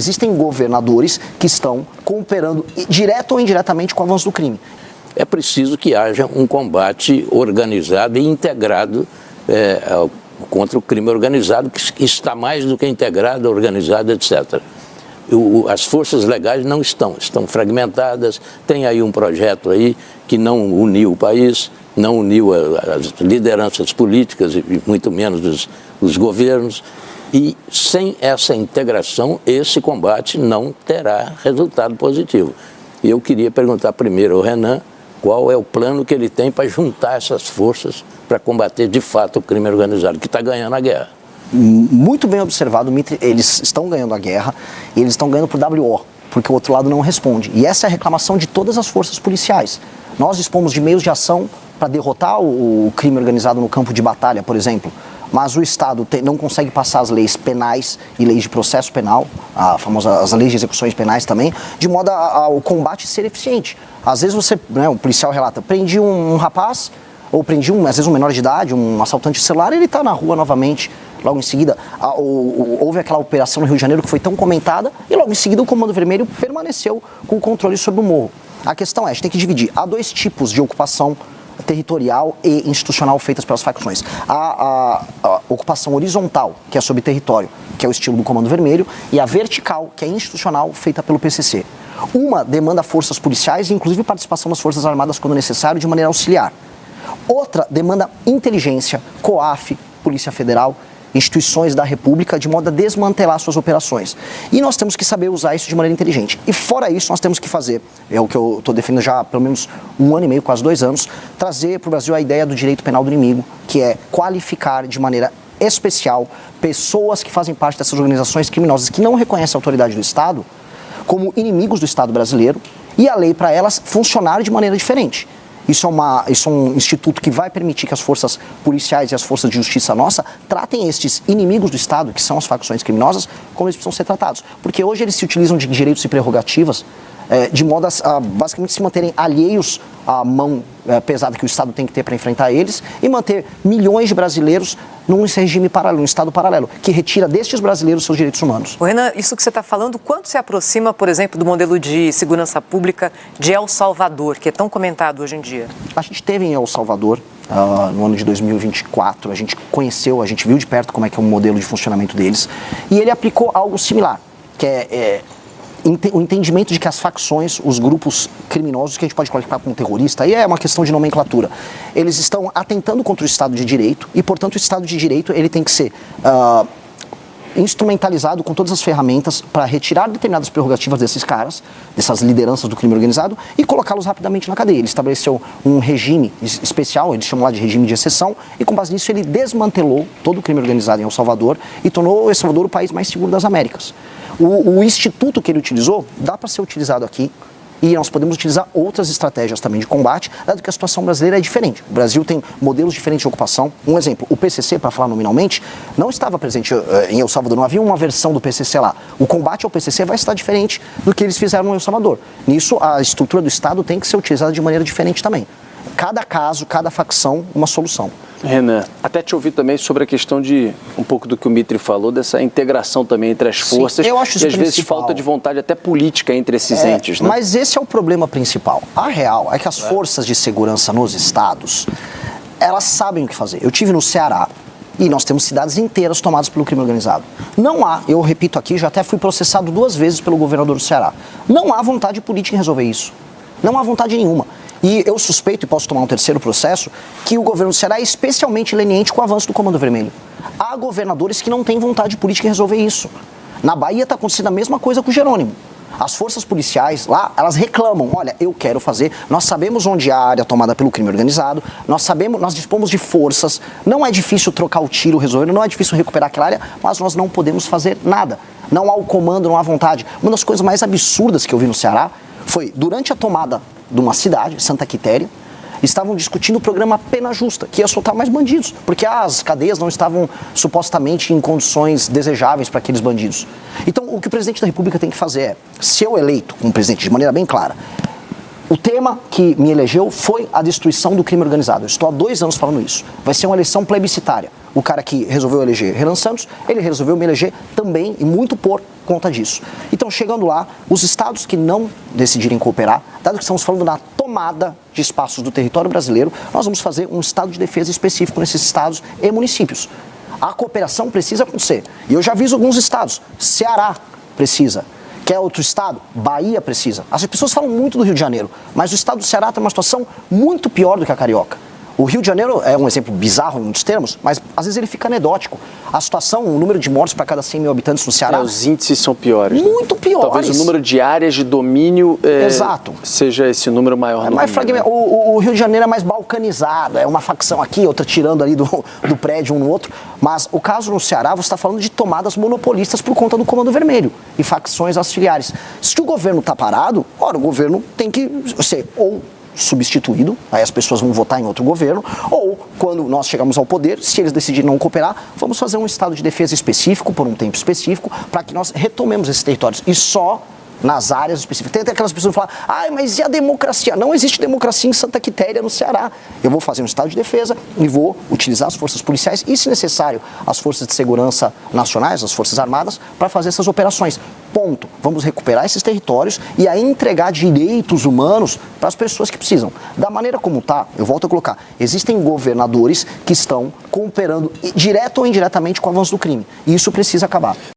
Existem governadores que estão cooperando direto ou indiretamente com o avanço do crime. É preciso que haja um combate organizado e integrado contra o crime organizado, que está mais do que integrado, organizado, etc. As forças legais não estão fragmentadas. Tem aí um projeto aí que não uniu o país, não uniu as lideranças políticas e muito menos os governos. E sem essa integração, esse combate não terá resultado positivo. E eu queria perguntar primeiro ao Renan qual é o plano que ele tem para juntar essas forças para combater de fato o crime organizado, que está ganhando a guerra. Muito bem observado, Mitri, eles estão ganhando a guerra e eles estão ganhando por WO, porque o outro lado não responde. E essa é a reclamação de todas as forças policiais. Nós dispomos de meios de ação para derrotar o crime organizado no campo de batalha, por exemplo. Mas o Estado não consegue passar as leis penais e leis de processo penal, as leis de execuções penais também, de modo ao combate ser eficiente. Às vezes o policial relata, prendi um rapaz, ou prendi às vezes um menor de idade, um assaltante de celular, ele está na rua novamente. Logo em seguida, houve aquela operação no Rio de Janeiro que foi tão comentada, e logo em seguida o Comando Vermelho permaneceu com o controle sobre o morro. A questão é, a gente tem que dividir. Há dois tipos de ocupação territorial e institucional feitas pelas facções. A ocupação horizontal, que é sobre território, que é o estilo do Comando Vermelho, e a vertical, que é institucional, feita pelo PCC. Uma demanda forças policiais e inclusive participação das Forças Armadas quando necessário, de maneira auxiliar. Outra demanda inteligência, COAF, Polícia Federal, instituições da República, de modo a desmantelar suas operações. E nós temos que saber usar isso de maneira inteligente. E fora isso, nós temos que fazer, é o que eu estou defendendo já há pelo menos 1 ano e meio, quase 2 anos, trazer para o Brasil a ideia do direito penal do inimigo, que é qualificar de maneira especial pessoas que fazem parte dessas organizações criminosas que não reconhecem a autoridade do Estado como inimigos do Estado brasileiro, e a lei para elas funcionar de maneira diferente. Isso é um instituto que vai permitir que as forças policiais e as forças de justiça nossa tratem estes inimigos do Estado, que são as facções criminosas, como eles precisam ser tratados. Porque hoje eles se utilizam de direitos e prerrogativas de modo a basicamente se manterem alheios à mão pesada que o Estado tem que ter para enfrentar eles e manter milhões de brasileiros num regime paralelo, num Estado paralelo, que retira destes brasileiros seus direitos humanos. Renan, isso que você está falando, quanto se aproxima, por exemplo, do modelo de segurança pública de El Salvador, que é tão comentado hoje em dia? A gente teve em El Salvador, no ano de 2024, a gente conheceu, a gente viu de perto como é que é o modelo de funcionamento deles, e ele aplicou algo similar, que é o entendimento de que as facções, os grupos criminosos, que a gente pode qualificar como terrorista, aí é uma questão de nomenclatura, eles estão atentando contra o Estado de Direito e, portanto, o Estado de Direito ele tem que ser instrumentalizado com todas as ferramentas para retirar determinadas prerrogativas desses caras, dessas lideranças do crime organizado e colocá-los rapidamente na cadeia. Ele estabeleceu um regime especial, eles chamam lá de regime de exceção, e com base nisso ele desmantelou todo o crime organizado em El Salvador e tornou El Salvador o país mais seguro das Américas. O instituto que ele utilizou dá para ser utilizado aqui e nós podemos utilizar outras estratégias também de combate, dado que a situação brasileira é diferente. O Brasil tem modelos diferentes de ocupação. Um exemplo, o PCC, para falar nominalmente, não estava presente em El Salvador, não havia uma versão do PCC lá. O combate ao PCC vai estar diferente do que eles fizeram no El Salvador. Nisso, a estrutura do Estado tem que ser utilizada de maneira diferente também. Cada caso, cada facção, uma solução. Renan, até te ouvir também sobre a questão de, um pouco do que o Mitri falou, dessa integração também entre as forças. Eu acho isso e às vezes falta de vontade até política entre esses entes, né? Mas esse é o problema principal. A real é que as forças de segurança nos estados, elas sabem o que fazer. Eu tive no Ceará e nós temos cidades inteiras tomadas pelo crime organizado. Não há, eu repito aqui, já até fui processado 2 vezes pelo governador do Ceará. Não há vontade política em resolver isso. Não há vontade nenhuma. E eu suspeito, e posso tomar um terceiro processo, que o governo do Ceará é especialmente leniente com o avanço do Comando Vermelho. Há governadores que não têm vontade política em resolver isso. Na Bahia está acontecendo a mesma coisa com o Jerônimo. As forças policiais lá, elas reclamam, olha, eu quero fazer, nós sabemos onde há a área tomada pelo crime organizado, nós dispomos de forças, não é difícil trocar o tiro resolvendo, não é difícil recuperar aquela área, mas nós não podemos fazer nada. Não há o comando, não há vontade. Uma das coisas mais absurdas que eu vi no Ceará foi, durante a tomada de uma cidade, Santa Quitéria, estavam discutindo o programa Pena Justa, que ia soltar mais bandidos, porque as cadeias não estavam supostamente em condições desejáveis para aqueles bandidos. Então, o que o presidente da República tem que fazer é, se eu eleito como presidente de maneira bem clara, O tema que me elegeu foi a destruição do crime organizado. Eu estou há 2 anos falando isso. Vai ser uma eleição plebiscitária. O cara que resolveu eleger Renan Santos, ele resolveu me eleger também e muito por conta disso. Então, chegando lá, os estados que não decidirem cooperar, dado que estamos falando na tomada de espaços do território brasileiro, nós vamos fazer um estado de defesa específico nesses estados e municípios. A cooperação precisa acontecer. E eu já aviso alguns estados. Ceará precisa. Quer outro estado? Bahia precisa. As pessoas falam muito do Rio de Janeiro, mas o estado do Ceará tem uma situação muito pior do que a carioca. O Rio de Janeiro é um exemplo bizarro em muitos termos, mas às vezes ele fica anedótico. A situação, o número de mortes para cada 100 mil habitantes no Ceará... Os índices são piores. Muito piores. Talvez o número de áreas de domínio Exato. seja esse número maior. É mais fragmentado. O Rio de Janeiro é mais balcanizado, é uma facção aqui, outra tirando ali do prédio um no outro. Mas o caso no Ceará, você está falando de tomadas monopolistas por conta do Comando Vermelho e facções auxiliares. Se o governo está parado, ora, o governo tem que ser ou substituído, aí as pessoas vão votar em outro governo, ou quando nós chegamos ao poder, se eles decidirem não cooperar, vamos fazer um estado de defesa específico, por um tempo específico, para que nós retomemos esses territórios, e só nas áreas específicas. Tem até aquelas pessoas que falam, mas e a democracia? Não existe democracia em Santa Quitéria, no Ceará. Eu vou fazer um estado de defesa e vou utilizar as forças policiais e, se necessário, as forças de segurança nacionais, as forças armadas, para fazer essas operações. Ponto. Vamos recuperar esses territórios e aí entregar direitos humanos para as pessoas que precisam. Da maneira como está, eu volto a colocar, existem governadores que estão cooperando direto ou indiretamente com o avanço do crime. E isso precisa acabar.